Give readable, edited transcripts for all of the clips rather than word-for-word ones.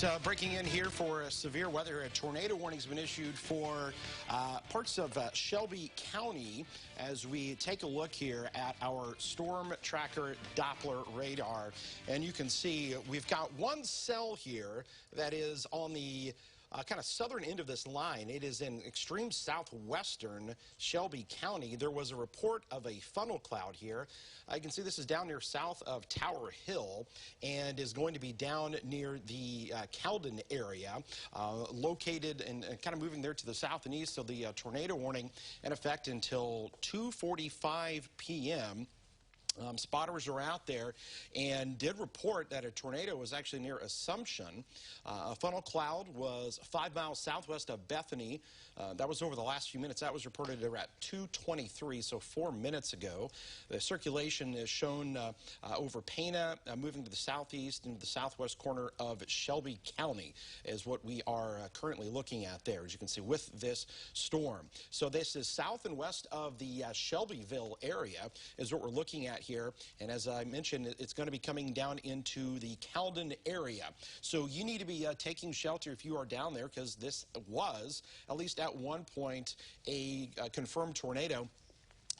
right, breaking in here for severe weather. A tornado warning has been issued for parts of Shelby County as we take a look here at our storm tracker Doppler radar. And you can see we've got one cell here that is on the kind of southern end of this line. It is in extreme southwestern Shelby County. There was a report of a funnel cloud here. You can see this is down near south of Tower Hill and is going to be down near the Cowden area, located and kind of moving there to the south and east. So the tornado warning in effect until 2:45 p.m. Spotters are out there and did report that a tornado was actually near Assumption. A funnel cloud was 5 miles southwest of Bethany. That was over the last few minutes. That was reported at 2:23, so 4 minutes ago. The circulation is shown over Pana, moving to the southeast into the southwest corner of Shelby County is what we are currently looking at there, as you can see, with this storm. So this is south and west of the Shelbyville area is what we're looking at here. And as I mentioned, it's going to be coming down into the Cowden area. So you need to be taking shelter if you are down there, because this was, at least at one point, a confirmed tornado.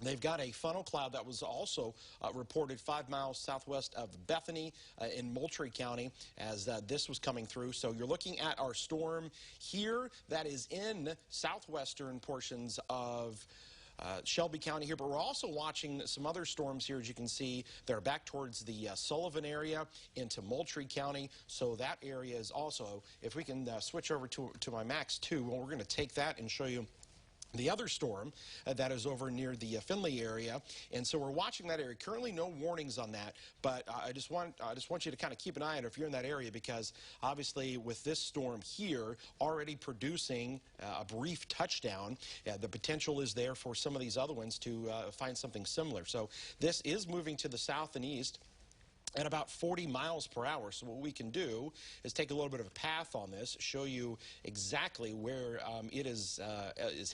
They've got a funnel cloud that was also reported 5 miles southwest of Bethany in Moultrie County as this was coming through. So you're looking at our storm here that is in southwestern portions of Shelby County here, but we're also watching some other storms here, as you can see. They're back towards the Sullivan area into Moultrie County, so that area is also, if we can switch over to my Max 2, well, we're going to take that and show you the other storm that is over near the Findlay area. And so we're watching that area. Currently no warnings on that, but I just want you to kind of keep an eye on it if you're in that area, because obviously with this storm here already producing a brief touchdown, the potential is there for some of these other ones to find something similar. So this is moving to the south and east at about 40 miles per hour. So what we can do is take a little bit of a path on this, show you exactly where it is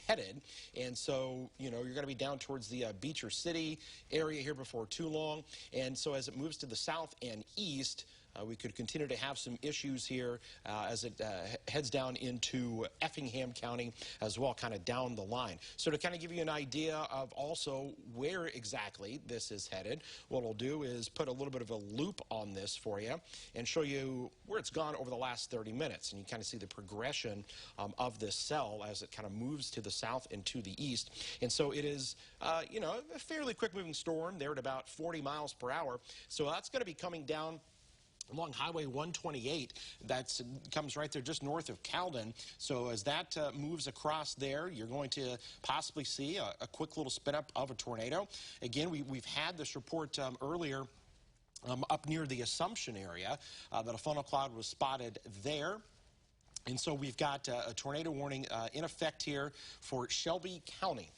headed. And so, you know, you're going to be down towards the Beecher City area here before too long. And so as it moves to the south and east, we could continue to have some issues here as it heads down into Effingham County as well, kind of down the line. So to kind of give you an idea of also where exactly this is headed, what we'll do is put a little bit of a loop on this for you and show you where it's gone over the last 30 minutes. And you kind of see the progression of this cell as it kind of moves to the south and to the east. And so it is, you know, a fairly quick moving storm there at about 40 miles per hour. So that's going to be coming down along Highway 128. That comes right there just north of Cowden. So as that moves across there, you're going to possibly see a quick little spin up of a tornado. Again, we've had this report earlier up near the Assumption area that a funnel cloud was spotted there. And so we've got a tornado warning in effect here for Shelby County,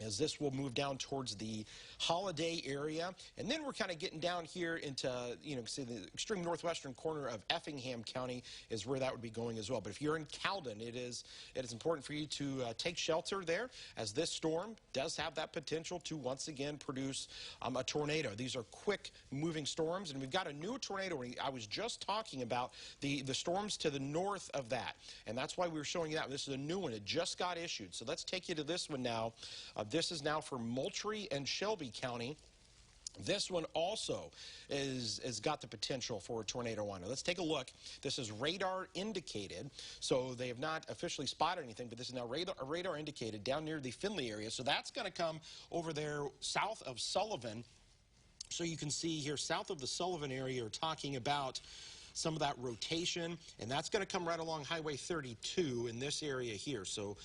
as this will move down towards the Holiday area. And then we're kind of getting down here into, you know, see the extreme northwestern corner of Effingham County is where that would be going as well. But if you're in Cowden, it is important for you to take shelter there, as this storm does have that potential to once again produce a tornado. These are quick moving storms, and we've got a new tornado. I was just talking about the storms to the north of that, and that's why we were showing you that. This is a new one. It just got issued. So let's take you to this one now. This is now for Moultrie and Shelby County. This one also has got the potential for a tornado on it. Let's take a look. This is radar indicated, so they have not officially spotted anything, but this is now radar indicated down near the Findlay area. So that's going to come over there south of Sullivan. So you can see here south of the Sullivan area, we're talking about some of that rotation, and that's going to come right along Highway 32 in this area here. So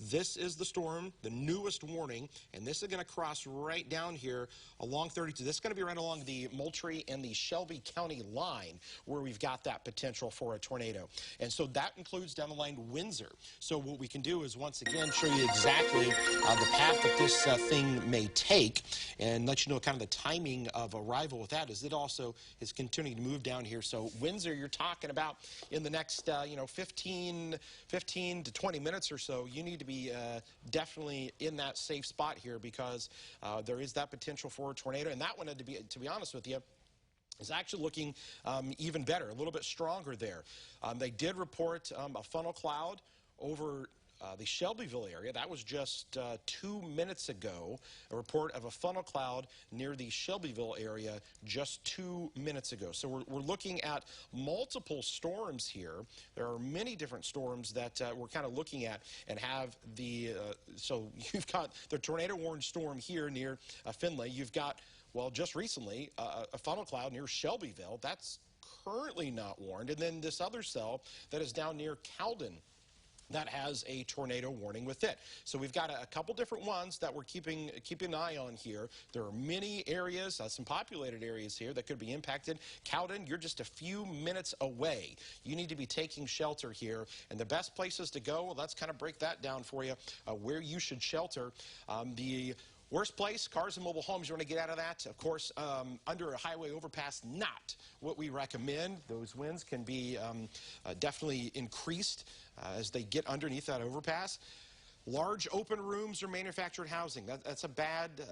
this is the storm, the newest warning, and this is going to cross right down here along 32. This is going to be right along the Moultrie and the Shelby County line where we've got that potential for a tornado. And so that includes down the line Windsor. So what we can do is once again show you exactly the path that this thing may take and let you know kind of the timing of arrival with that, as it also is continuing to move down here. So Windsor, you're talking about in the next, you know, 15 to 20 minutes or so, you need to be definitely in that safe spot here, because there is that potential for a tornado. And that one, to be honest with you, is actually looking even better, a little bit stronger there. They did report a funnel cloud over the Shelbyville area. That was just 2 minutes ago, a report of a funnel cloud near the Shelbyville area just 2 minutes ago. So we're looking at multiple storms here. There are many different storms that we're kind of looking at and have the, so you've got the tornado warned storm here near Findlay. You've got, well, just recently, a funnel cloud near Shelbyville. That's currently not warned. And then this other cell that is down near Cowden that has a tornado warning with it. So we've got a couple different ones that we're keeping an eye on here. There are many areas, some populated areas here that could be impacted. Cowden, you're just a few minutes away. You need to be taking shelter here. And the best places to go, well, let's kind of break that down for you, where you should shelter. The worst place, cars and mobile homes, you want to get out of that. Of course, under a highway overpass, not what we recommend. Those winds can be definitely increased as they get underneath that overpass. Large open rooms or manufactured housing, that's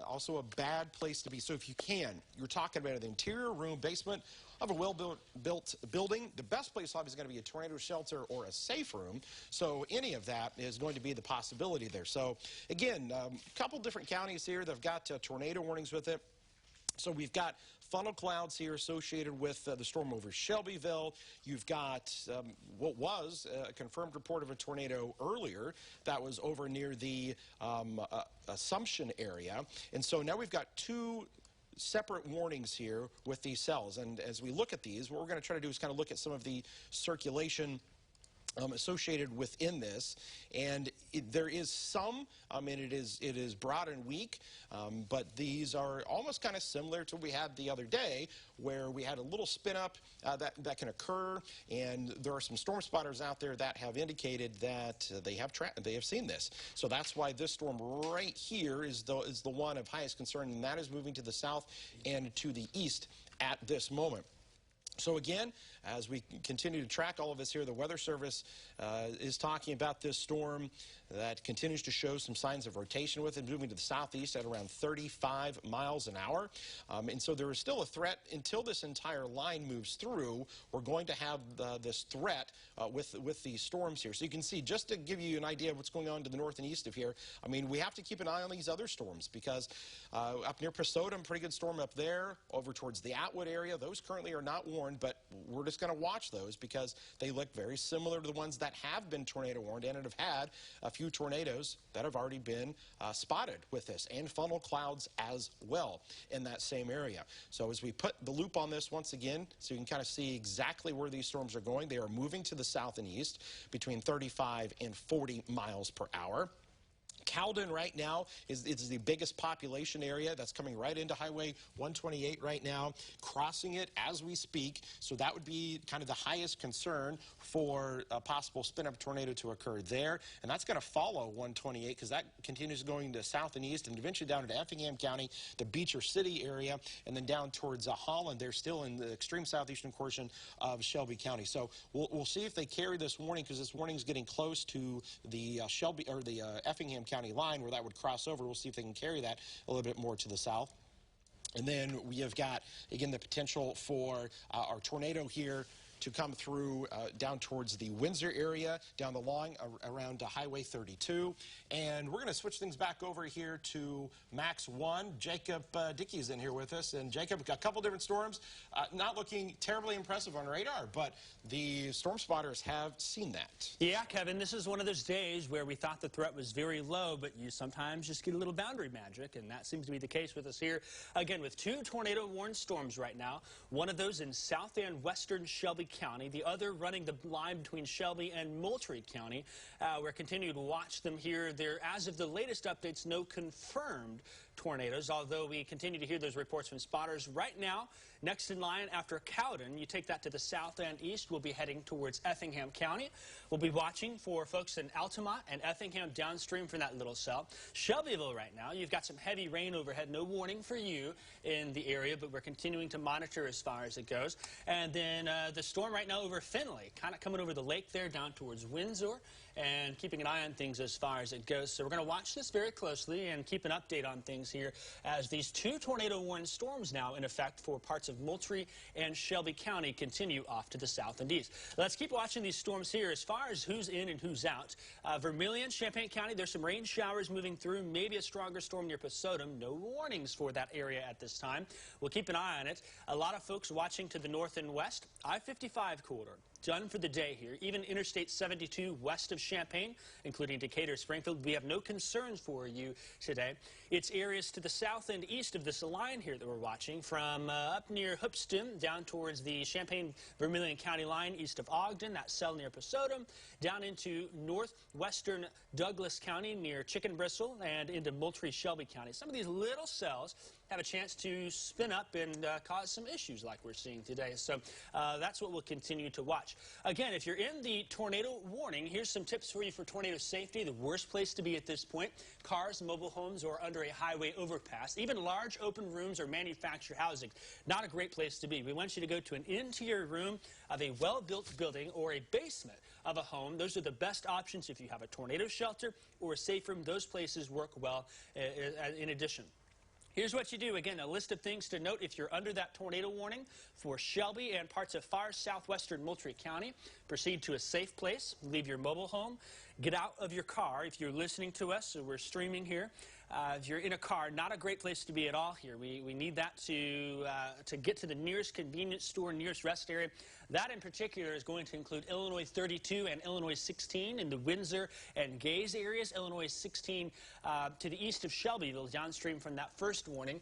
also a bad place to be. So if you can, you're talking about an interior room, basement of a well-built building. The best place obviously is going to be a tornado shelter or a safe room. So any of that is going to be the possibility there. So again, a couple different counties here that have got tornado warnings with it. So we've got funnel clouds here associated with the storm over Shelbyville. You've got what was a confirmed report of a tornado earlier that was over near the Assumption area. And so now we've got two separate warnings here with these cells. And as we look at these, what we're going to try to do is kind of look at some of the circulation associated within this, and there is some, and it is broad and weak, but these are almost kind of similar to what we had the other day, where we had a little spin up that can occur, and there are some storm spotters out there that have indicated that they have seen this. So that's why this storm right here is the one of highest concern, and that is moving to the south and to the east at this moment. So again, as we continue to track all of this here, the Weather Service is talking about this storm that continues to show some signs of rotation with it, moving to the southeast at around 35 miles an hour. And so there is still a threat until this entire line moves through. We're going to have this threat with these storms here. So you can see, just to give you an idea of what's going on to the north and east of here, I mean, we have to keep an eye on these other storms because up near Presodum, pretty good storm up there. Over towards the Atwood area, those currently are not warned, but we're just going to watch those because they look very similar to the ones that have been tornado warned and have had a few tornadoes that have already been spotted with this, and funnel clouds as well in that same area. So as we put the loop on this once again, so you can kind of see exactly where these storms are going, they are moving to the south and east between 35 and 40 miles per hour. Cowden right now is the biggest population area that's coming right into Highway 128 right now, crossing it as we speak. So that would be kind of the highest concern for a possible spin-up tornado to occur there. And that's going to follow 128 because that continues going to south and east and eventually down into Effingham County, the Beecher City area, and then down towards Holland. They're still in the extreme southeastern portion of Shelby County. So we'll see if they carry this warning because this warning is getting close to the Effingham County line where that would cross over. We'll see if they can carry that a little bit more to the south. And then we have got, again, the potential for our tornado here to come through down towards the Windsor area, down the line around Highway 32. And we're going to switch things back over here to Max 1. Jacob Dickey is in here with us. And Jacob, a couple different storms, not looking terribly impressive on radar, but the storm spotters have seen that. Yeah, Kevin, this is one of those days where we thought the threat was very low, but you sometimes just get a little boundary magic, and that seems to be the case with us here. Again, with two tornado-warned storms right now, one of those in south and western Shelby County, the other running the line between Shelby and Moultrie County. We're continuing to watch them here. There, as of the layest updates, no confirmed tornadoes, although we continue to hear those reports from spotters. Right now, next in line after Cowden, you take that to the south and east, we'll be heading towards Effingham County. We'll be watching for folks in Altamont and Effingham downstream from that little cell. Shelbyville right now, you've got some heavy rain overhead. No warning for you in the area, but we're continuing to monitor as far as it goes. And then the storm right now over Findlay, kind of coming over the lake there down towards Windsor, and keeping an eye on things as far as it goes. So we're going to watch this very closely and keep an update on things things here as these two tornado-warning storms now in effect for parts of Moultrie and Shelby County continue off to the south and east. Let's keep watching these storms here. As far as who's in and who's out, Vermilion, Champaign County, there's some rain showers moving through, maybe a stronger storm near Posodum. No warnings for that area at this time. We'll keep an eye on it. A lot of folks watching to the north and west. I-55 corridor done for the day here. Even Interstate 72 west of Champaign, including Decatur, Springfield, we have no concerns for you today. It's areas to the south and east of this line here that we're watching, from up near Hoopeston down towards the Champaign-Vermilion County line east of Ogden, that cell near Posodum, down into northwestern Douglas County near Chicken Bristle, and into Moultrie-Shelby County. Some of these little cells have a chance to spin up and cause some issues like we're seeing today. So that's what we'll continue to watch. Again, if you're in the tornado warning, here's some tips for you for tornado safety. The worst place to be at this point: cars, mobile homes, or under a highway overpass. Even large open rooms or manufactured housing. Not a great place to be. We want you to go to an interior room of a well-built building or a basement of a home. Those are the best options if you have a tornado shelter or a safe room. Those places work well in addition. Here's what you do. Again, a list of things to note if you're under that tornado warning for Shelby and parts of far southwestern Moultrie County. Proceed to a safe place. Leave your mobile home. Get out of your car. If you're listening to us, so we're streaming here. If you're in a car, not a great place to be at all here. We need that to get to the nearest convenience store, nearest rest area. That in particular is going to include Illinois 32 and Illinois 16 in the Windsor and Gaze areas. Illinois 16 to the east of Shelbyville, downstream from that first warning.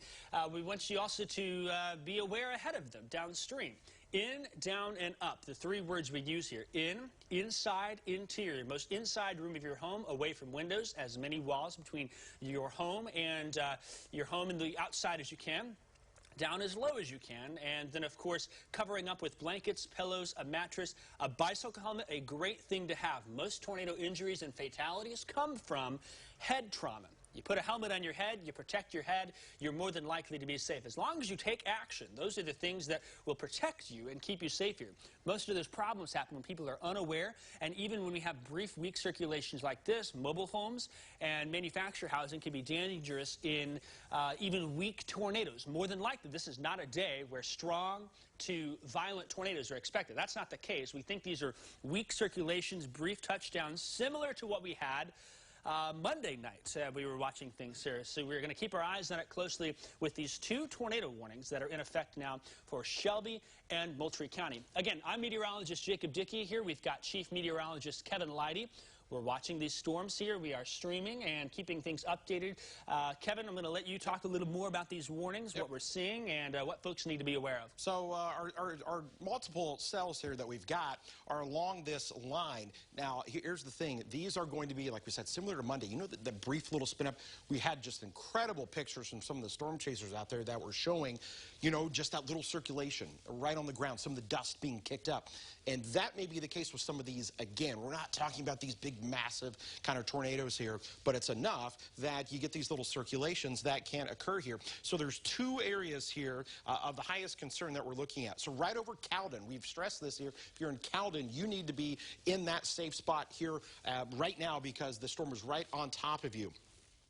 We want you also to be aware ahead of them downstream. In, down, and up, the three words we use here. In, inside, interior. Most inside room of your home, away from windows, as many walls between your home and the outside as you can. Down as low as you can, and then, of course, covering up with blankets, pillows, a mattress, a bicycle helmet, a great thing to have. Most tornado injuries and fatalities come from head trauma. You put a helmet on your head, you protect your head, you're more than likely to be safe. As long as you take action, those are the things that will protect you and keep you safe here. Most of those problems happen when people are unaware, and even when we have brief, weak circulations like this, mobile homes and manufactured housing can be dangerous in even weak tornadoes. More than likely, this is not a day where strong to violent tornadoes are expected. That's not the case. We think these are weak circulations, brief touchdowns, similar to what we had Monday night. We were watching things here, so we're going to keep our eyes on it closely with these two tornado warnings that are in effect now for Shelby and Moultrie County. Again, I'm meteorologist Jacob Dickey here. We've got Chief Meteorologist Kevin Leidy. We're watching these storms here. We are streaming and keeping things updated. Kevin, I'm going to let you talk a little more about these warnings, what we're seeing, and what folks need to be aware of. So our multiple cells here that we've got are along this line. Now, here's the thing. These are going to be, like we said, similar to Monday. You know, the brief little spin up. We had just incredible pictures from some of the storm chasers out there that were showing, you know, just that little circulation right on the ground, some of the dust being kicked up. And that may be the case with some of these. Again, we're not talking about these big, massive kind of tornadoes here, but it's enough that you get these little circulations that can occur here. So there's two areas here of the highest concern that we're looking at. So right over Cowden, we've stressed this here. If you're in Cowden, you need to be in that safe spot here right now because the storm is right on top of you.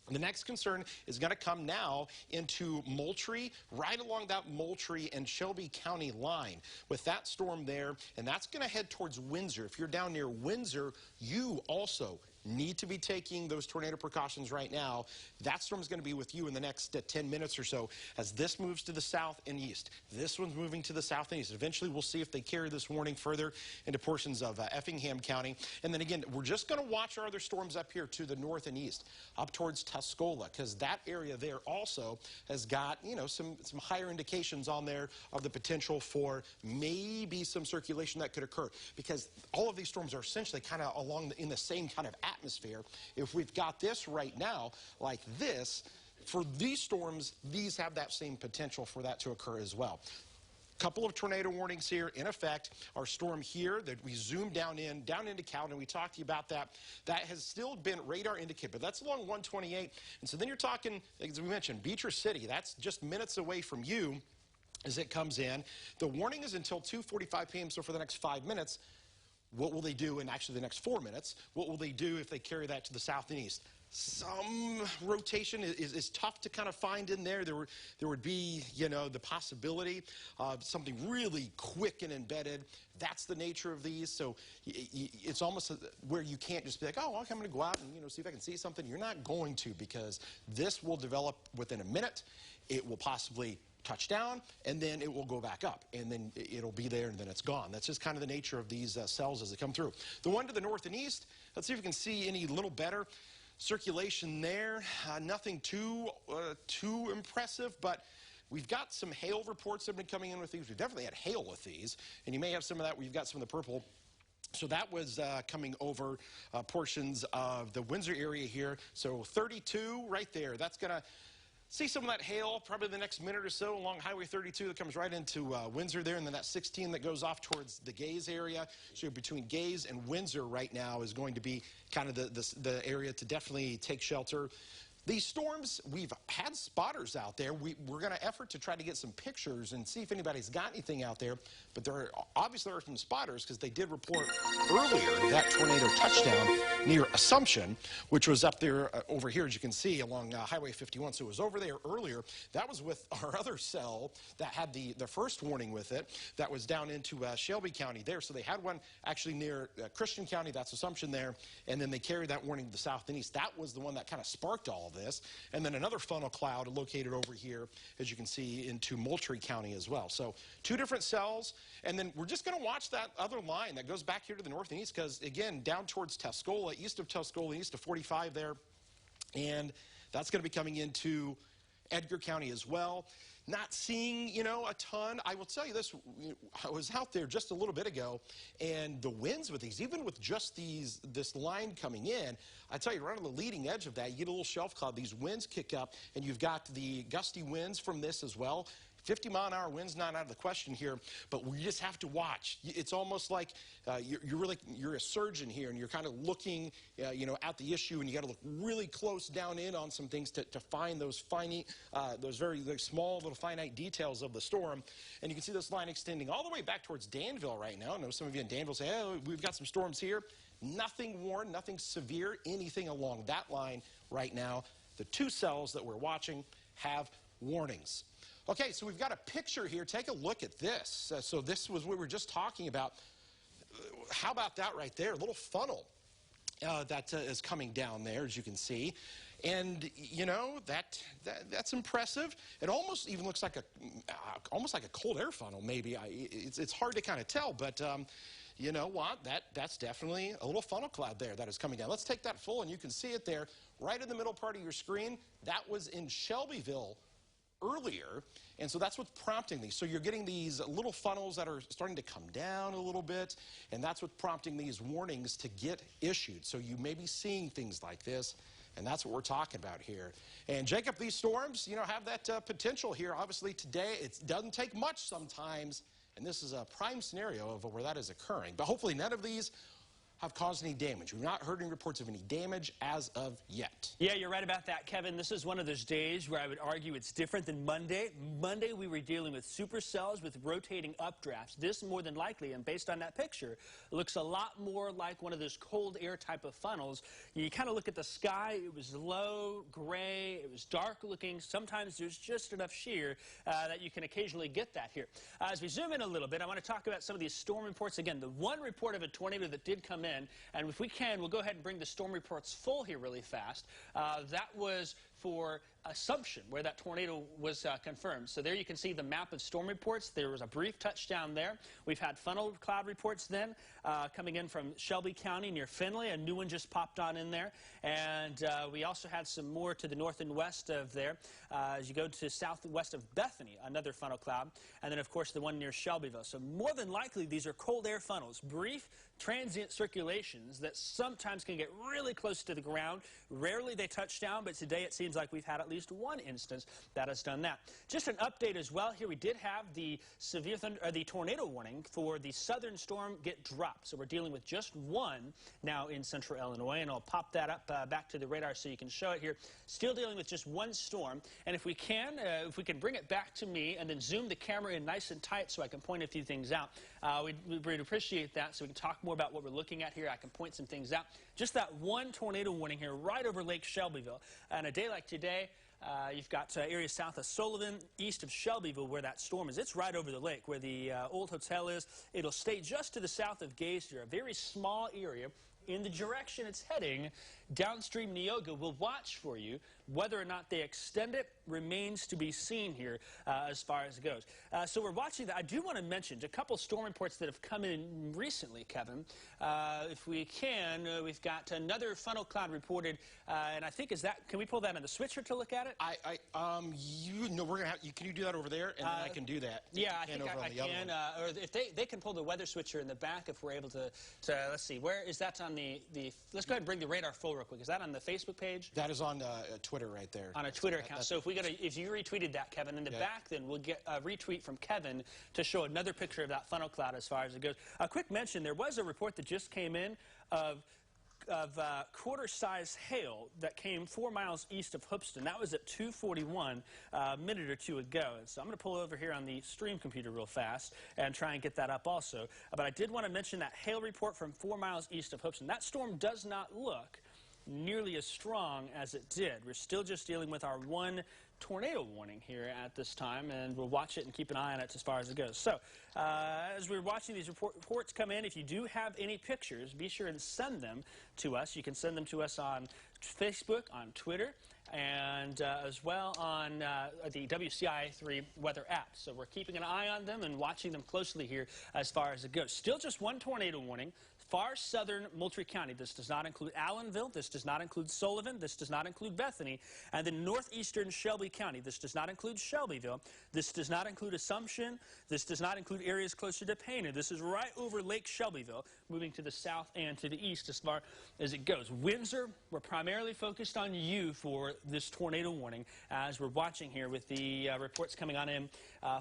The next concern is going to come now into Moultrie, right along that Moultrie and Shelby County line with that storm there, and that's going to head towards Windsor. If you're down near Windsor, you also need to be taking those tornado precautions right now. That storm is going to be with you in the next 10 minutes or so as this moves to the south and east. This one's moving to the south and east. Eventually, we'll see if they carry this warning further into portions of Effingham County. And then again, we're just going to watch our other storms up here to the north and east, up towards Tuscola, because that area there also has got, you know, some higher indications on there of the potential for maybe some circulation that could occur, because all of these storms are essentially kind of in the same kind of atmosphere. If we've got this right now, like this, for these storms, these have that same potential for that to occur as well. Couple of tornado warnings here in effect. Our storm here that we zoomed down into Cowden, we talked to you about that. That has still been radar indicated, but that's along 128. And so then you're talking, as we mentioned, Beecher City. That's just minutes away from you as it comes in. The warning is until 2:45 p.m., so for the next 5 minutes. What will they do in actually the next 4 minutes? What will they do if they carry that to the south and east? Some rotation is tough to kind of find in there. There would be, the possibility of something really quick and embedded. That's the nature of these. So it's almost where you can't just be like, oh, okay, I'm going to go out and, see if I can see something. You're not going to, because this will develop within a minute. It will possibly touch down, and then it will go back up, and then it'll be there, and then it's gone. That's just kind of the nature of these cells as they come through. The one to the north and east, let's see if we can see any little better circulation there. Nothing too impressive, but we've got some hail reports that have been coming in with these. We've definitely had hail with these, and you may have some of that. We've got some of the purple. So that was coming over portions of the Windsor area here. So 32 right there. That's going to see some of that hail probably the next minute or so along Highway 32 that comes right into Windsor there, and then that 16 that goes off towards the Gaze area. So between Gaze and Windsor right now is going to be kind of the area to definitely take shelter. These storms, we've had spotters out there. We're going to effort to try to get some pictures and see if anybody's got anything out there. But there are obviously some spotters, because they did report earlier that tornado touchdown near Assumption, which was up there over here, as you can see, along Highway 51. So it was over there earlier. That was with our other cell that had the first warning with it. That was down into Shelby County there. So they had one actually near Christian County. That's Assumption there. And then they carried that warning to the south and east. That was the one that kind of sparked all of this. And then another funnel cloud located over here, as you can see, into Moultrie County as well. So two different cells. And then we're just going to watch that other line that goes back here to the north and east, because, again, down towards Tuscola, east of Tuscola, east of 45 there. And that's going to be coming into Edgar County as well. Not seeing, a ton. I will tell you this, I was out there just a little bit ago, and the winds with these, even with just this line coming in, I tell you, right on the leading edge of that, you get a little shelf cloud. These winds kick up, and you've got the gusty winds from this as well. 50-mile-an-hour winds not out of the question here, but we just have to watch. It's almost like you're a surgeon here, and you're kind of looking, at the issue, and you got to look really close down in on some things to find those those very small little finite details of the storm. And you can see this line extending all the way back towards Danville right now. I know some of you in Danville say, "Oh, we've got some storms here." Nothing warned, nothing severe, anything along that line right now. The two cells that we're watching have warnings. Okay, so we've got a picture here. Take a look at this. So this was what we were just talking about. How about that right there? A little funnel that is coming down there, as you can see. And, that's impressive. It almost even looks like almost like a cold air funnel, maybe. It's hard to kind of tell, but you know what? That's definitely a little funnel cloud there that is coming down. Let's take that full, and you can see it there right in the middle part of your screen. That was in Shelbyville earlier, and so that's what's prompting these. So you're getting these little funnels that are starting to come down a little bit, and that's what's prompting these warnings to get issued. So you may be seeing things like this, and that's what we're talking about here. And Jacob, these storms, have that potential here. Obviously today, it doesn't take much sometimes, and this is a prime scenario of where that is occurring. But hopefully none of these have caused any damage. We've not heard any reports of any damage as of yet. Yeah, you're right about that, Kevin. This is one of those days where I would argue it's different than Monday. Monday, we were dealing with supercells with rotating updrafts. This, more than likely, and based on that picture, looks a lot more like one of those cold air type of funnels. You kind of look at the sky. It was low, gray. It was dark looking. Sometimes there's just enough shear that you can occasionally get that here. As we zoom in a little bit, I want to talk about some of these storm reports. Again, the one report of a tornado that did come in, and if we can, we'll go ahead and bring the storm reports full here really fast. That was for Assumption, where that tornado was confirmed. So there you can see the map of storm reports. There was a brief touchdown there. We've had funnel cloud reports then coming in from Shelby County near Findlay. A new one just popped on in there. And we also had some more to the north and west of there. As you go to southwest of Bethany, another funnel cloud. And then, of course, the one near Shelbyville. So more than likely, these are cold air funnels, brief transient circulations that sometimes can get really close to the ground. Rarely they touch down, but today it seems seems like we've had at least one instance that has done that. Just an update as well here. We did have the the tornado warning for the southern storm get dropped. So we're dealing with just one now in central Illinois, and I'll pop that up back to the radar so you can show it here. Still dealing with just one storm, and if we can bring it back to me and then zoom the camera in nice and tight so I can point a few things out, we'd appreciate that so we can talk more about what we're looking at here. I can point some things out. Just that one tornado warning here right over Lake Shelbyville. On a day like today, you've got areas south of Sullivan, east of Shelbyville where that storm is. It's right over the lake where the old hotel is. It'll stay just to the south of Gaysir, a very small area. In the direction it's heading, downstream Neoga will watch for you. Whether or not they extend it remains to be seen here as far as it goes. So we're watching that. I do want to mention a couple storm reports that have come in recently, Kevin. If we can, we've got another funnel cloud reported, and I think can we pull that on the switcher to look at it? We're gonna have, can you do that over there, and then I can do that. Yeah, I think I can. Or if they can pull the weather switcher in the back, if we're able to let's see, where is that on the? Let's go ahead and bring the radar full real quick. Is that on the Facebook page? That is on Twitter right there. On a Twitter account. So if you retweeted that, Kevin, in the back, then we'll get a retweet from Kevin to show another picture of that funnel cloud as far as it goes. A quick mention: there was a report that just came in of quarter-size hail that came 4 miles east of Hoopeston. That was at 2:41 a minute or two ago. And so I'm going to pull over here on the stream computer real fast and try and get that up also. But I did want to mention that hail report from 4 miles east of Hoopeston. That storm does not look nearly as strong as it did. We're still just dealing with our one tornado warning here at this time, and we'll watch it and keep an eye on it as far as it goes. So as we're watching these reports come in, if you do have any pictures, be sure and send them to us. You can send them to us on Facebook, on Twitter, and as well on the WCIA3 weather app. So we're keeping an eye on them and watching them closely here as far as it goes. Still just one tornado warning. Far southern Moultrie County. This does not include Allenville. This does not include Sullivan. This does not include Bethany. And then northeastern Shelby County. This does not include Shelbyville. This does not include Assumption. This does not include areas closer to Painter. This is right over Lake Shelbyville, moving to the south and to the east as far as it goes. Windsor, we're primarily focused on you for this tornado warning as we're watching here with the reports coming on in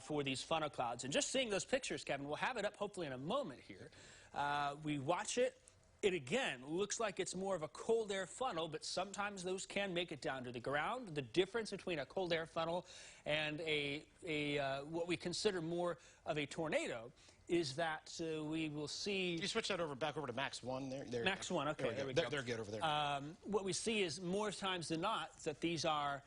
for these funnel clouds. And just seeing those pictures, Kevin, we'll have it up hopefully in a moment here. We watch it. It, again, looks like it's more of a cold air funnel, but sometimes those can make it down to the ground. The difference between a cold air funnel and what we consider more of a tornado is that we will see... Can you switch that back over to Max 1 there? Max 1, okay, there we go. They're good over there. What we see is more times than not that these are...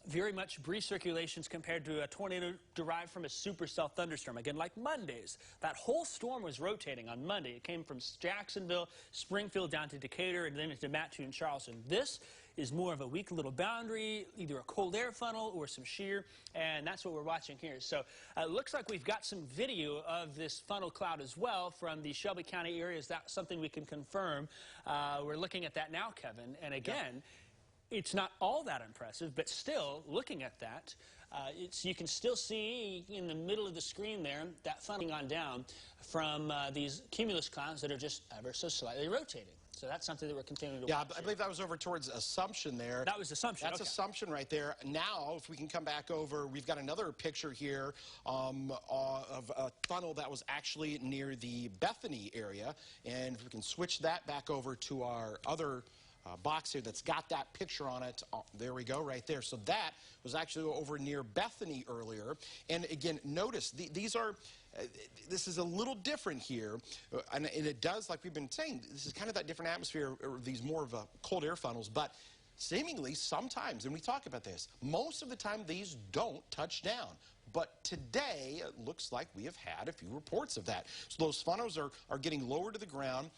very much breeze circulations compared to a tornado derived from a supercell thunderstorm. Again, like Monday's. That whole storm was rotating on Monday. It came from Jacksonville, Springfield, down to Decatur, and then into Mattoon, Charleston. This is more of a weak little boundary, either a cold air funnel or some shear, and that's what we're watching here. So it looks like we've got some video of this funnel cloud as well from the Shelby County area. Is that something we can confirm? We're looking at that now, Kevin, and again... Yeah. It's not all that impressive, but still, looking at that, you can still see in the middle of the screen there that funneling on down from these cumulus clouds that are just ever so slightly rotating. So that's something that we're continuing to watch. Yeah, I believe that was over towards Assumption there. That was Assumption. That's Assumption right there. Now, if we can come back over, we've got another picture here of a funnel that was actually near the Bethany area. And if we can switch that back over to our other box here that's got that picture on it. There we go, right there. So that was actually over near Bethany earlier. And again, notice these are. This is a little different here, and it does, like we've been saying, this is kind of that different atmosphere, or these more of cold air funnels, but seemingly sometimes, and we talk about this, most of the time these don't touch down. But today, it looks like we have had a few reports of that. So those funnels are getting lower to the ground,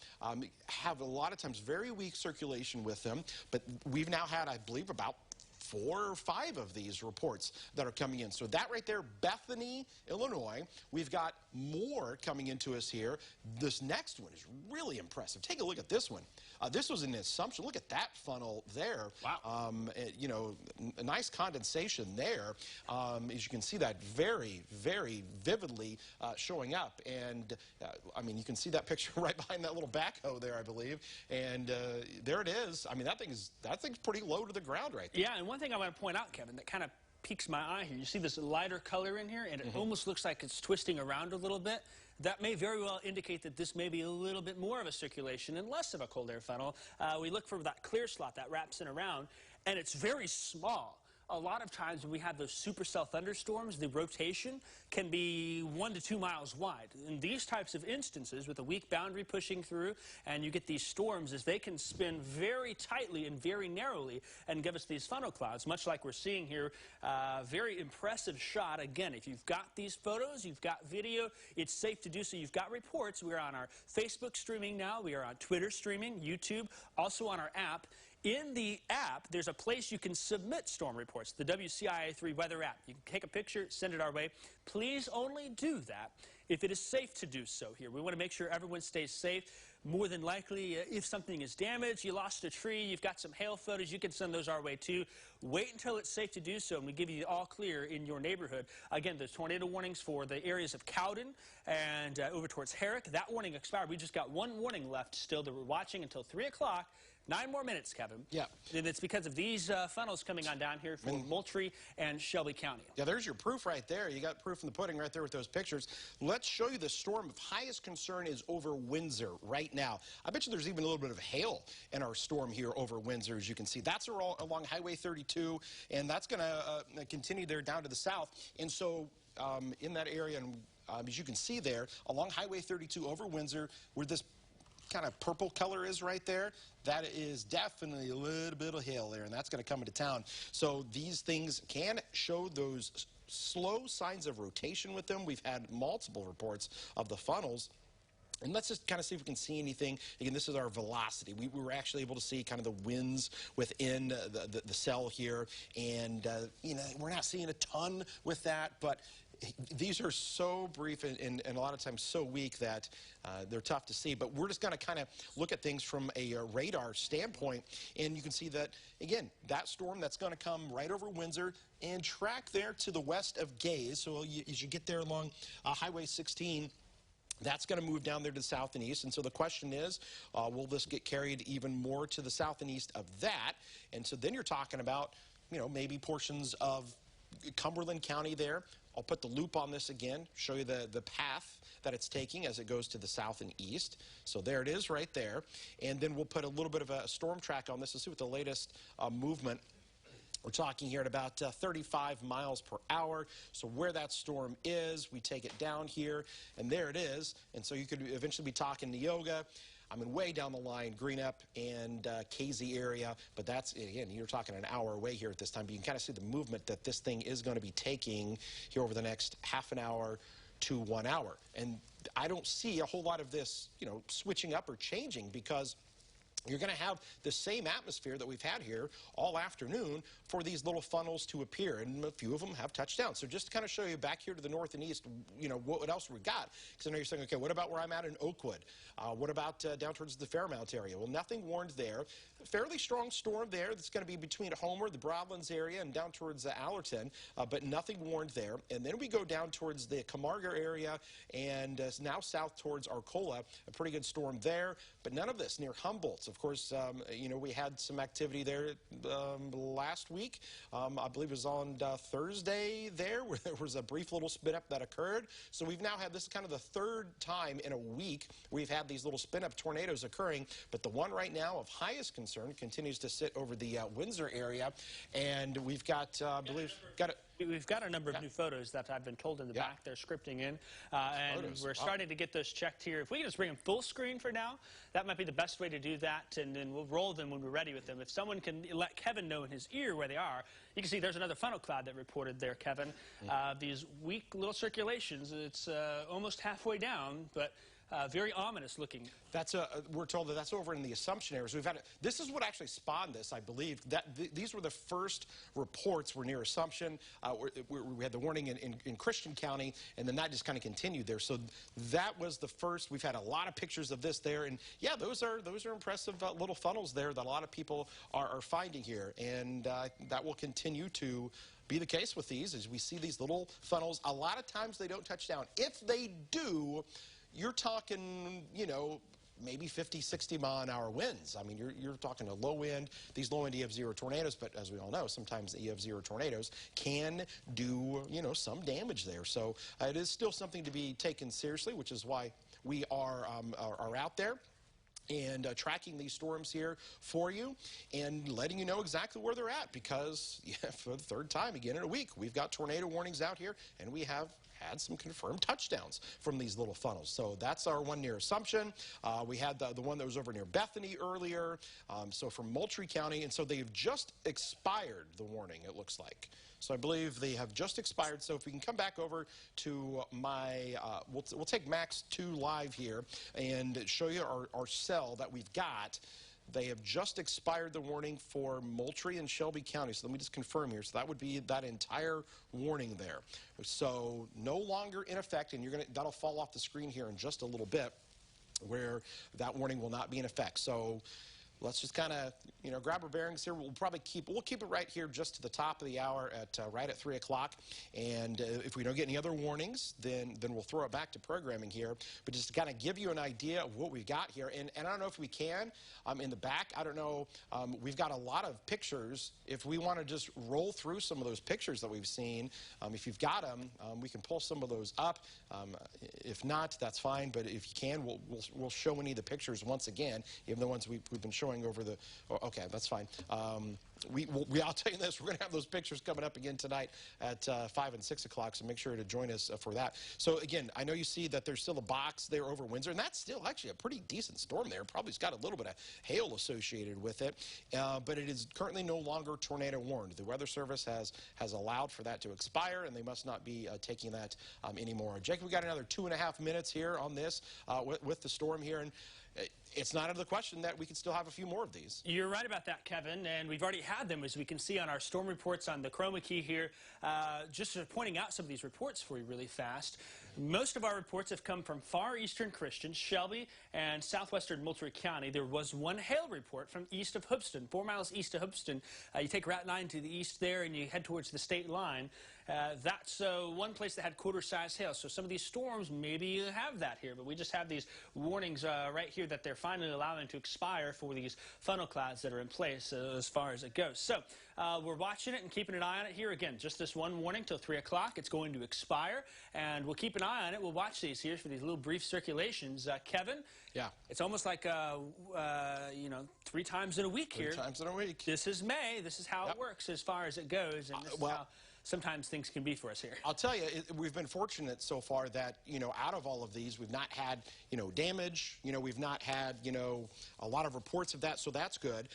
have a lot of times very weak circulation with them, but we've now had, I believe, about 4 or 5 of these reports that are coming in. So that right there, Bethany, Illinois. We've got more coming into us here. This next one is really impressive. Take a look at this one. This was an Assumption. Look at that funnel there. Wow. You know, a nice condensation there. As you can see that very, very vividly showing up. And, I mean, you can see that picture right behind that little backhoe there, I believe. And there it is. I mean, that thing's pretty low to the ground right there. Yeah, and one thing I want to point out, Kevin, that kind of piques my eye here. You see this lighter color in here, and it almost looks like it's twisting around a little bit. That may very well indicate that this may be a little bit more of a circulation and less of a cold air funnel. We look for that clear slot that wraps in around, and it's very small. A lot of times when we have those supercell thunderstorms, the rotation can be 1 to 2 miles wide. In these types of instances, with a weak boundary pushing through, and you get these storms, is they can spin very tightly and very narrowly and give us these funnel clouds, much like we're seeing here. Very impressive shot. Again, if you've got these photos, you've got video, it's safe to do so. You've got reports. We're on our Facebook streaming now. We are on Twitter streaming, YouTube, also on our app. In the app, there's a place you can submit storm reports, the WCIA3 weather app. You can take a picture, send it our way. Please only do that if it is safe to do so here. We want to make sure everyone stays safe. More than likely, if something is damaged, you lost a tree, you've got some hail photos, you can send those our way too. Wait until it's safe to do so, and we give you the all clear in your neighborhood. Again, there's tornado warnings for the areas of Cowden and over towards Herrick. That warning expired. We just got one warning left still that we're watching until 3 o'clock. 9 more minutes, Kevin. Yeah. And it's because of these funnels coming on down here for Moultrie and Shelby County. Yeah, there's your proof right there. You got proof in the pudding right there with those pictures. Let's show you the storm of highest concern is over Windsor right now. I bet you there's even a little bit of hail in our storm here over Windsor, as you can see. That's along Highway 32, and that's going to continue there down to the south. And so in that area, and as you can see there, along Highway 32 over Windsor, where this kind of purple color is right there, that is definitely a little bit of hail there, and that's going to come into town. So these things can show those slow signs of rotation with them. We've had multiple reports of the funnels. And let's just kind of see if we can see anything. Again, this is our velocity. We were actually able to see kind of the winds within the cell here. And, you know, we're not seeing a ton with that, but these are so brief and a lot of times so weak that they're tough to see. But we're just going to kind of look at things from a radar standpoint. And you can see that, again, that storm that's going to come right over Windsor and track there to the west of Gaze. So as you get there along Highway 16, that's going to move down there to the south and east. And so the question is, will this get carried even more to the south and east of that? And so then you're talking about, you know, maybe portions of Cumberland County there. I'll put the loop on this again, show you the path that it's taking as it goes to the south and east. So there it is right there. And then we'll put a little bit of a storm track on this to see what the latest movement. We're talking here at about 35 miles per hour. So where that storm is, we take it down here, and there it is. And so you could eventually be talking Neoga. I mean, way down the line, Greenup and Casey area. But that's, again, you're talking an hour away here at this time. But you can kind of see the movement that this thing is going to be taking here over the next half an hour to 1 hour. And I don't see a whole lot of this, you know, switching up or changing, because you're going to have the same atmosphere that we've had here all afternoon for these little funnels to appear, and a few of them have touched down. So just to kind of show you back here to the north and east, you know, what else we got. Because I know you're saying, okay, what about where I'm at in Oakwood? What about down towards the Fairmount area? Well, nothing warned there. Fairly strong storm there that's going to be between Homer, the Broadlands area, and down towards Allerton, but nothing warned there. And then we go down towards the Camarga area and now south towards Arcola, a pretty good storm there, but none of this near Humboldt. Of course, you know, we had some activity there last week. I believe it was on Thursday there, where there was a brief little spin-up that occurred. So we've now had, this is kind of the third time in a week we've had these little spin-up tornadoes occurring. But the one right now of highest concern continues to sit over the Windsor area. And we've got, I believe, We've got a number of new photos that I've been told in the back they're scripting in, and we're starting to get those checked here. If we can just bring them full screen for now, that might be the best way to do that, and then we'll roll them when we're ready with them. If someone can let Kevin know in his ear where they are, you can see there's another funnel cloud that reported there, Kevin. These weak little circulations, it's almost halfway down, but very ominous looking. That's we're told that that's over in the Assumption area. So we've had this is what actually spawned this, I believe. That these were the first reports were near Assumption. We had the warning in Christian County, and then that just kind of continued there. So that was the first. We've had a lot of pictures of this there, and yeah, those are impressive little funnels there that a lot of people are finding here, and that will continue to be the case with these as we see these little funnels. A lot of times they don't touch down. If they do, you're talking, you know, maybe 50, 60 mile an hour winds. I mean, you're talking a low wind. These low end EF0 tornadoes, but as we all know, sometimes the EF0 tornadoes can do, you know, some damage there. So it is still something to be taken seriously, which is why we are out there and tracking these storms here for you and letting you know exactly where they're at, because for the third time again in a week, we've got tornado warnings out here, and we have had some confirmed touchdowns from these little funnels. So that's our one near Assumption. We had the one that was over near Bethany earlier, so from Moultrie County, and so they've just expired the warning, it looks like. So I believe they have just expired. So if we can come back over to my, we'll take Max 2 live here and show you our cell that we've got. They have just expired the warning for Moultrie and Shelby County. So let me just confirm here. So that would be that entire warning there. So no longer in effect, and that'll fall off the screen here in just a little bit, where that warning will not be in effect. So let's just kind of, you know, grab our bearings here. We'll keep it right here just to the top of the hour at right at 3 o'clock. And if we don't get any other warnings, then we'll throw it back to programming here. But just to kind of give you an idea of what we've got here. And I don't know if we can, in the back, I don't know, we've got a lot of pictures. If we want to just roll through some of those pictures that we've seen, if you've got them, we can pull some of those up. If not, that's fine. But if you can, we'll show any of the pictures once again, even the ones we've been showing over the, okay, that's fine. I'll tell you this, we're going to have those pictures coming up again tonight at 5 and 6 o'clock, so make sure to join us for that. So again, I know you see that there's still a box there over Windsor, and that's still actually a pretty decent storm there. Probably's got a little bit of hail associated with it, but it is currently no longer tornado warned. The Weather Service has allowed for that to expire, and they must not be taking that anymore. Jake, we got another 2.5 minutes here on this with the storm here, and it's not out of the question that we could still have a few more of these. You're right about that, Kevin, and we've already had them, as we can see on our storm reports on the chroma key here. Just pointing out some of these reports for you really fast. Most of our reports have come from far eastern Christian, Shelby, and southwestern Moultrie County. There was one hail report from east of Hoopeston, 4 miles east of Hoopeston. You take Route 9 to the east there, and you head towards the state line. That's one place that had quarter-size hail. So some of these storms, maybe you have that here, but we just have these warnings right here that they're finally allowing to expire for these funnel clouds that are in place as far as it goes. So we're watching it and keeping an eye on it here. Again, just this one warning till 3 o'clock. It's going to expire, and we'll keep an eye on it. We'll watch these here for these little brief circulations. Kevin? Yeah. It's almost like, you know, 3 times in a week here. 3 times in a week. This is May. This is how it works as far as it goes, and this is how sometimes things can be for us here. I'll tell you, we've been fortunate so far that, you know, out of all of these, we've not had, you know, damage. You know, we've not had, you know, a lot of reports of that, so that's good.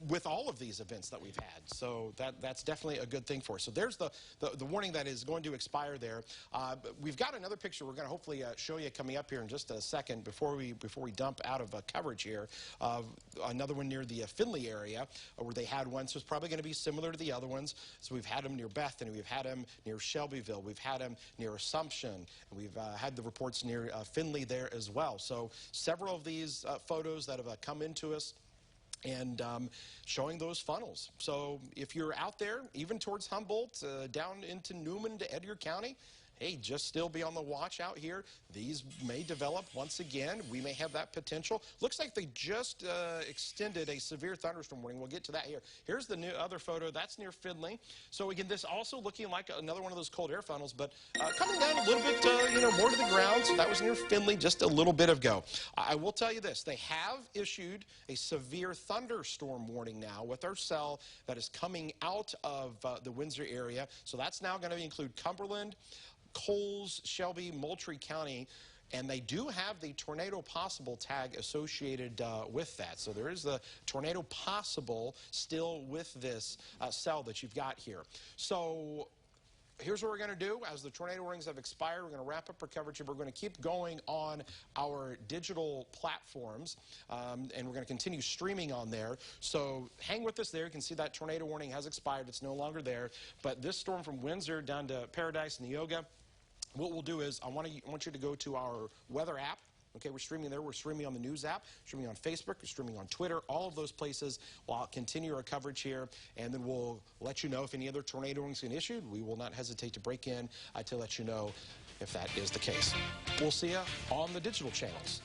With all of these events that we've had. So that's definitely a good thing for us. So there's the warning that is going to expire there. We've got another picture we're going to hopefully show you coming up here in just a second before we dump out of coverage here. Another one near the Findlay area where they had one. So it's probably going to be similar to the other ones. So we've had them near Bethany. We've had them near Shelbyville. We've had them near Assumption. And we've had the reports near Findlay there as well. So several of these photos that have come into us and showing those funnels. So if you're out there, even towards Humboldt, down into Newman to Edgar County, hey, just still be on the watch out here. These may develop once again. We may have that potential. Looks like they just extended a severe thunderstorm warning. We'll get to that here. Here's the new other photo. That's near Findlay. So again, this also looking like another one of those cold air funnels, but coming down a little bit, you know, more to the ground. So that was near Findlay just a little bit ago. I will tell you this. They have issued a severe thunderstorm warning now with our cell that is coming out of the Windsor area. So that's now going to include Cumberland, Coles, Shelby, Moultrie County, and they do have the tornado possible tag associated with that. So there is the tornado possible still with this cell that you've got here. So here's what we're going to do. As the tornado warnings have expired, we're going to wrap up our coverage, and we're going to keep going on our digital platforms, and we're going to continue streaming on there. So hang with us there. You can see that tornado warning has expired. It's no longer there. But this storm from Windsor down to Paradise and Neoga, what we'll do is I want you to go to our weather app. Okay, we're streaming there. We're streaming on the news app, streaming on Facebook, we're streaming on Twitter, all of those places. We'll continue our coverage here, and then we'll let you know if any other tornado warnings get issued. We will not hesitate to break in to let you know if that is the case. We'll see you on the digital channels.